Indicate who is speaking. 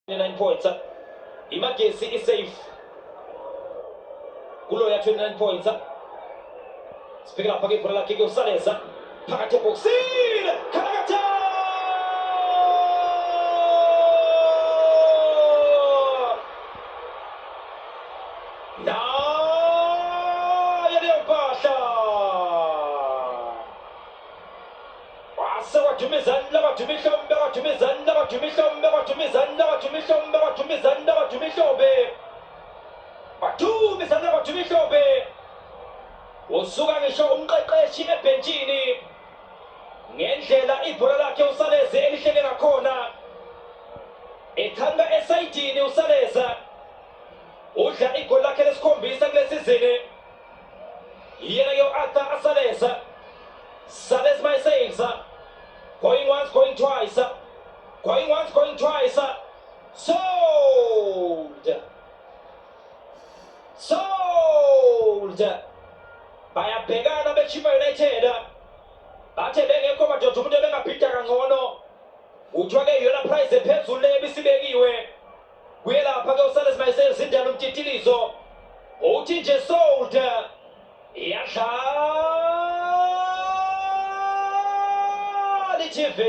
Speaker 1: 29 points. Imagesi is safe. Kuloya 29 points. Speaking up again for la Kiko Salesa. Pakate Boxil. Karagata. Now Yadeo Pasha. Sawa tumezanda batumishombe batumezanda batumishombe batumezanda batumishombe batumezanda batumishombe batumezanda batumishombe usuka ngisho umqeqeshi ebhenjini ngendlela ibhola lakhe uSaleza elihlele ngakhona ethanda esayidini uSaleza udla igoli lakhe lesikhombisa kulesizini yena yo-Arthur Saleza. Saleza my saves. Going once, going twice. Going once, going twice. Sold. Sold. Bayabhekana beChipa United. Bathe bengekho madoda umuntu ebengaphinda kangcono. Uthwake yona prize ephezulu ebisibekiwe. Kuyelapha-ke uSaleza myself indala umtitilizo. Uthi nje sold. Yadla TV.